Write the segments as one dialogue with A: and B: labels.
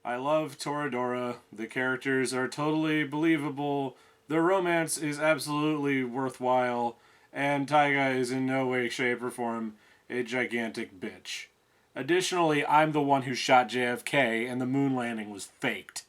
A: I love Toradora. The characters are totally believable. The romance is absolutely worthwhile. And Taiga is in no way, shape, or form a gigantic bitch. Additionally, I'm the one who shot JFK, and the moon landing was faked.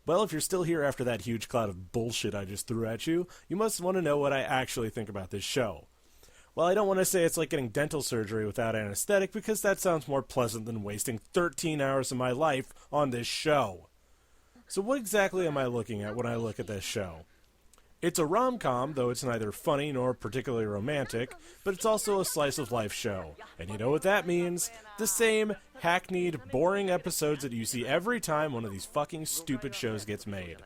B: Well, if you're still here after that huge cloud of bullshit I just threw at you, you must want to know what I actually think about this show. Well, I don't want to say it's like getting dental surgery without anesthetic, because that sounds more pleasant than wasting 13 hours of my life on this show. So what exactly am I looking at when I look at this show? It's a rom-com, though it's neither funny nor particularly romantic, but it's also a slice-of-life show. And you know what that means? The same hackneyed, boring episodes that you see every time one of these fucking stupid shows gets made.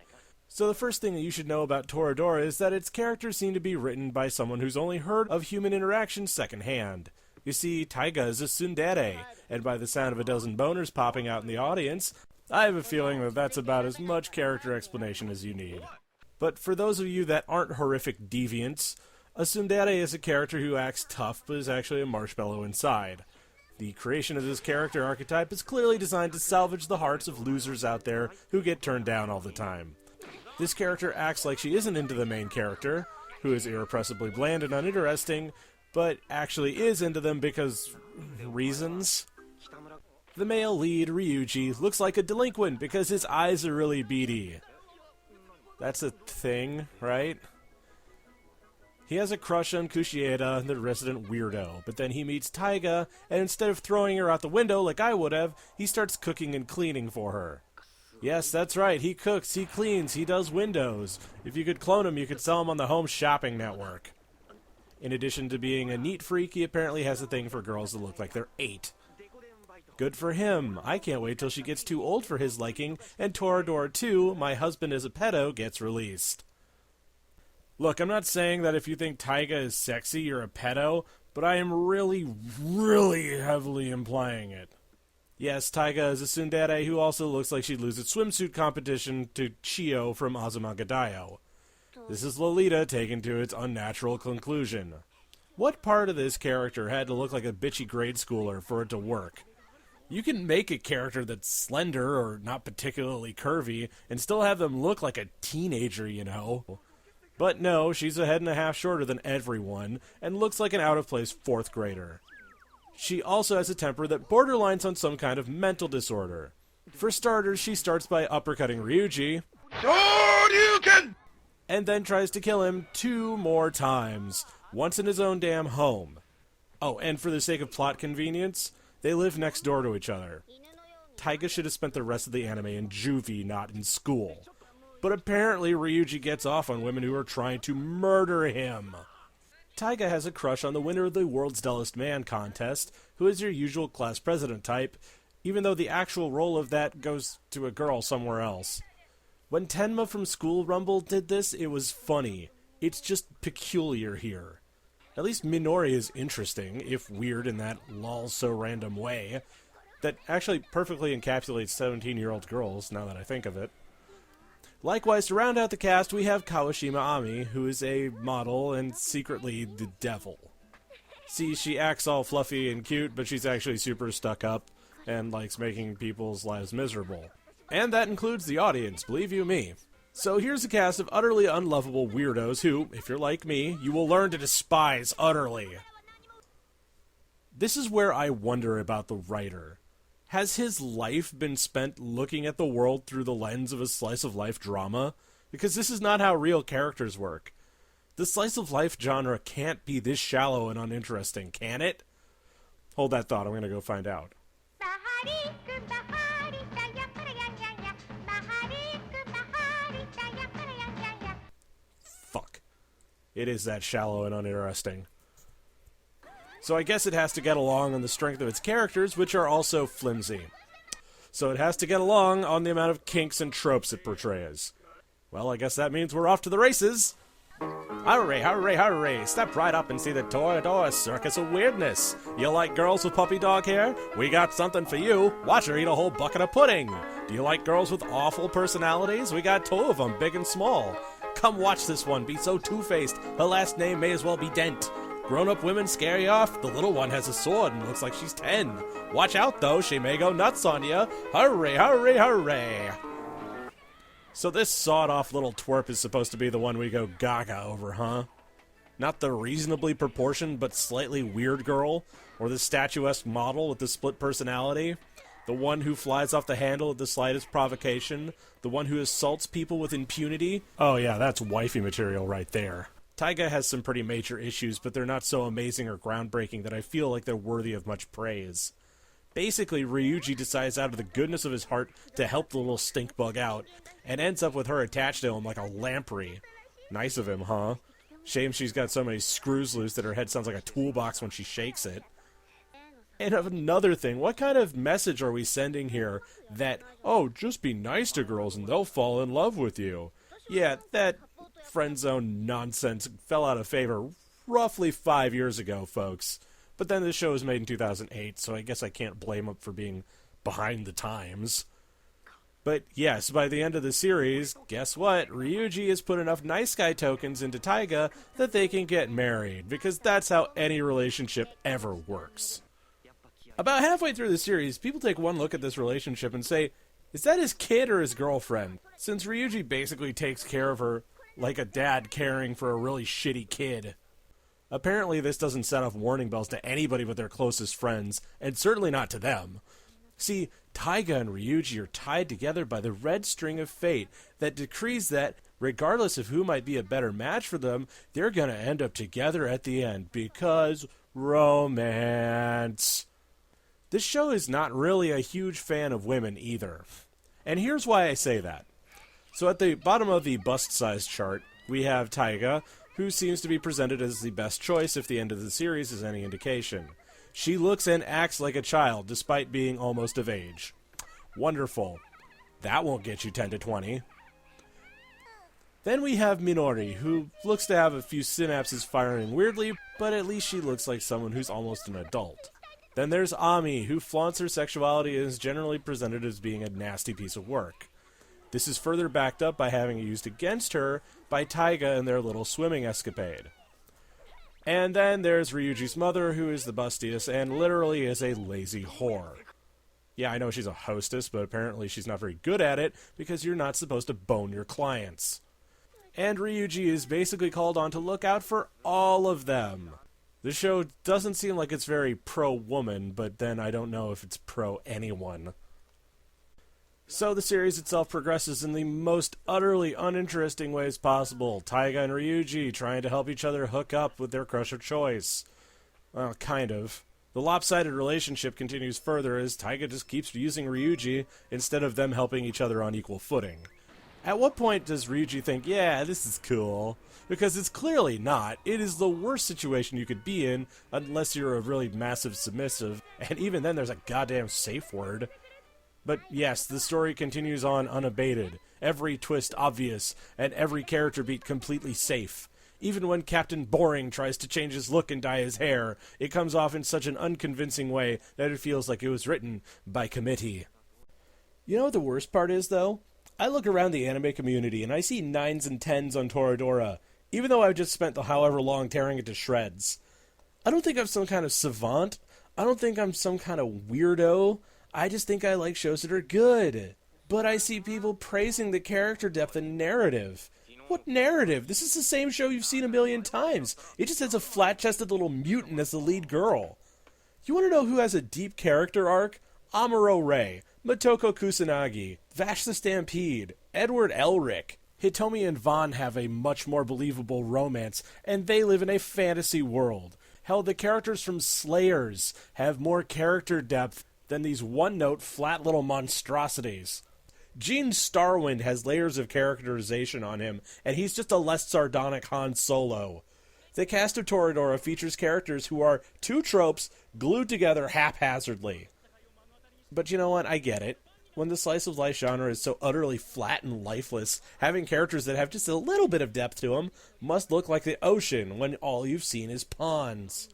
B: So the first thing that you should know about Toradora is that its characters seem to be written by someone who's only heard of human interaction secondhand. You see, Taiga is a tsundere, and by the sound of a dozen boners popping out in the audience, I have a feeling that that's about as much character explanation as you need. But for those of you that aren't horrific deviants, a tsundere is a character who acts tough but is actually a marshmallow inside. The creation of this character archetype is clearly designed to salvage the hearts of losers out there who get turned down all the time. This character acts like she isn't into the main character, who is irrepressibly bland and uninteresting, but actually is into them because reasons. The male lead, Ryuji, looks like a delinquent because his eyes are really beady. That's a thing, right? He has a crush on Kushieda, the resident weirdo, but then he meets Taiga, and instead of throwing her out the window like I would have, he starts cooking and cleaning for her. Yes, that's right, he cooks, he cleans, he does windows. If you could clone him, you could sell him on the Home Shopping Network. In addition to being a neat freak, he apparently has a thing for girls that look like they're 8. Good for him. I can't wait till she gets too old for his liking, and Toradora 2, My Husband is a Pedo, gets released. Look, I'm not saying that if you think Taiga is sexy, you're a pedo, but I am really, really heavily implying it. Yes, Taiga is a tsundere who also looks like she'd lose a swimsuit competition to Chio from Azumagadayo. This is Lolita taken to its unnatural conclusion. What part of this character had to look like a bitchy grade schooler for it to work? You can make a character that's slender or not particularly curvy and still have them look like a teenager, you know. But no, she's a head and a half shorter than everyone and looks like an out-of-place 4th grader. She also has a temper that borderlines on some kind of mental disorder. For starters, she starts by uppercutting Ryuji, and then tries to kill him 2 more times, once in his own damn home. Oh, and for the sake of plot convenience, they live next door to each other. Taiga should have spent the rest of the anime in juvie, not in school. But apparently Ryuji gets off on women who are trying to murder him. Taiga has a crush on the winner of the World's Dullest Man contest, who is your usual class president type, even though the actual role of that goes to a girl somewhere else. When Tenma from School Rumble did this, it was funny. It's just peculiar here. At least Minori is interesting, if weird in that lol-so-random way, that actually perfectly encapsulates 17-year-old girls, now that I think of it. Likewise, to round out the cast, we have Kawashima Ami, who is a model and secretly the devil. See, she acts all fluffy and cute, but she's actually super stuck up and likes making people's lives miserable. And that includes the audience, believe you me. So here's a cast of utterly unlovable weirdos who, if you're like me, you will learn to despise utterly. This is where I wonder about the writer. Has his life been spent looking at the world through the lens of a slice-of-life drama? Because this is not how real characters work. The slice-of-life genre can't be this shallow and uninteresting, can it? Hold that thought, I'm gonna go find out. Fuck. It is that shallow and uninteresting. So I guess it has to get along on the strength of its characters, which are also flimsy. so it has to get along on the amount of kinks and tropes it portrays. Well, I guess that means we're off to the races. Hurry, hurry, hurry! Step right up and see the Toradora Circus of Weirdness. You like girls with puppy dog hair? We got something for you. Watch her eat a whole bucket of pudding. Do you like girls with awful personalities? We got 2 of them, big and small. Come watch this one be so two-faced, her last name may as well be Dent. Grown-up women scare you off? The little one has a sword and looks like she's 10. Watch out, though, she may go nuts on you. Hurry, hurry, hurry! So this sawed-off little twerp is supposed to be the one we go gaga over, huh? Not the reasonably proportioned but slightly weird girl, or the statuesque model with the split personality, the one who flies off the handle at the slightest provocation, the one who assaults people with impunity. Oh yeah, that's wifey material right there. Taiga has some pretty major issues, but they're not so amazing or groundbreaking that I feel like they're worthy of much praise. Basically, Ryuji decides out of the goodness of his heart to help the little stink bug out, and ends up with her attached to him like a lamprey. Nice of him, huh? Shame she's got so many screws loose that her head sounds like a toolbox when she shakes it. And another thing, what kind of message are we sending here that, oh, just be nice to girls and they'll fall in love with you? Yeah, that friend zone nonsense fell out of favor roughly 5 years ago, folks. But then this show was made in 2008, so I guess I can't blame them for being behind the times. But yes, by the end of the series, guess what? Ryuji has put enough nice guy tokens into Taiga that they can get married, because that's how any relationship ever works. About halfway through the series, people take one look at this relationship and say, is that his kid or his girlfriend? Since Ryuji basically takes care of her like a dad caring for a really shitty kid. Apparently this doesn't set off warning bells to anybody but their closest friends, and certainly not to them. See, Taiga and Ryuji are tied together by the red string of fate that decrees that, regardless of who might be a better match for them, they're gonna end up together at the end, because romance. This show is not really a huge fan of women either. And here's why I say that. So at the bottom of the bust size chart, we have Taiga, who seems to be presented as the best choice if the end of the series is any indication. She looks and acts like a child, despite being almost of age. Wonderful. That won't get you 10 to 20. Then we have Minori, who looks to have a few synapses firing weirdly, but at least she looks like someone who's almost an adult. Then there's Ami, who flaunts her sexuality and is generally presented as being a nasty piece of work. This is further backed up by having it used against her by Taiga and their little swimming escapade. And then there's Ryuji's mother, who is the bustiest and literally is a lazy whore. Yeah, I know she's a hostess, but apparently she's not very good at it because you're not supposed to bone your clients. And Ryuji is basically called on to look out for all of them. The show doesn't seem like it's very pro-woman, but then I don't know if it's pro-anyone. So the series itself progresses in the most utterly uninteresting ways possible. Taiga and Ryuji trying to help each other hook up with their crush of choice. Well, kind of. The lopsided relationship continues further as Taiga just keeps using Ryuji instead of them helping each other on equal footing. At what point does Ryuji think, yeah, this is cool? Because it's clearly not. It is the worst situation you could be in unless you're a really massive submissive, and even then there's a goddamn safe word. But yes, the story continues on unabated, every twist obvious, and every character beat completely safe. Even when Captain Boring tries to change his look and dye his hair, it comes off in such an unconvincing way that it feels like it was written by committee. You know what the worst part is, though? I look around the anime community and I see 9s and 10s on Toradora, even though I've just spent the however long tearing it to shreds. I don't think I'm some kind of savant. I don't think I'm some kind of weirdo. I just think I like shows that are good. But I see people praising the character depth and narrative. What narrative? This is the same show you've seen a million times. It just has a flat-chested little mutant as the lead girl. You want to know who has a deep character arc? Amuro Ray, Motoko Kusanagi, Vash the Stampede, Edward Elric. Hitomi and Vaughn have a much more believable romance, and they live in a fantasy world. Hell, the characters from Slayers have more character depth than these one-note, flat little monstrosities. Gene Starwind has layers of characterization on him, and he's just a less sardonic Han Solo. The cast of Toradora features characters who are two tropes glued together haphazardly. But you know what? I get it. When the slice of life genre is so utterly flat and lifeless, having characters that have just a little bit of depth to them must look like the ocean when all you've seen is ponds.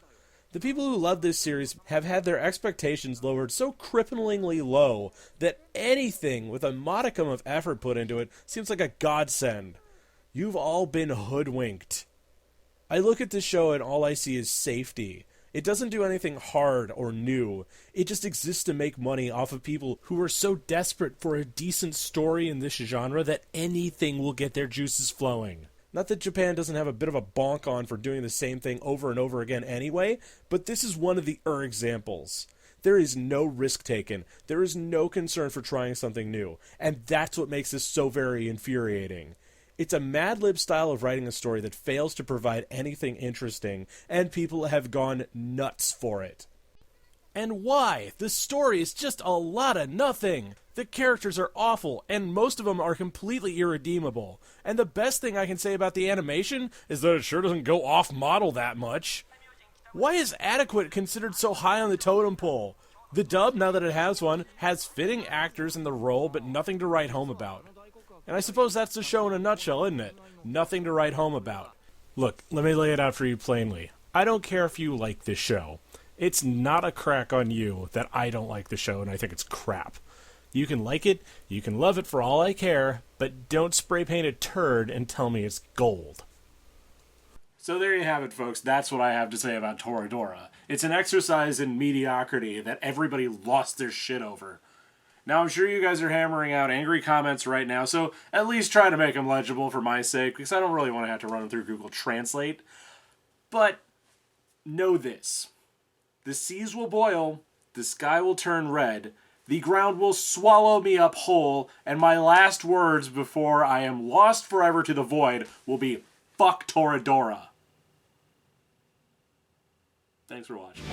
B: The people who love this series have had their expectations lowered so cripplingly low that anything with a modicum of effort put into it seems like a godsend. You've all been hoodwinked. I look at this show and all I see is safety. It doesn't do anything hard or new. It just exists to make money off of people who are so desperate for a decent story in this genre that anything will get their juices flowing. Not that Japan doesn't have a bit of a bonk on for doing the same thing over and over again anyway, but this is one of the examples. There is no risk taken. There is no concern for trying something new. And that's what makes this so very infuriating. It's a Mad Lib style of writing a story that fails to provide anything interesting, and people have gone nuts for it. And why? The story is just a lot of nothing. The characters are awful, and most of them are completely irredeemable. And the best thing I can say about the animation is that it sure doesn't go off-model that much. Why is adequate considered so high on the totem pole? The dub, now that it has one, has fitting actors in the role, but nothing to write home about. And I suppose that's the show in a nutshell, isn't it? Nothing to write home about. Look, let me lay it out for you plainly. I don't care if you like this show. It's not a crack on you that I don't like the show and I think it's crap. You can like it, you can love it for all I care, but don't spray paint a turd and tell me it's gold.
A: So there you have it, folks. That's what I have to say about Toradora. It's an exercise in mediocrity that everybody lost their shit over. Now, I'm sure you guys are hammering out angry comments right now, so at least try to make them legible for my sake, because I don't really want to have to run them through Google Translate. But know this. The seas will boil, the sky will turn red, the ground will swallow me up whole, and my last words before I am lost forever to the void will be, fuck Toradora. Thanks for watching.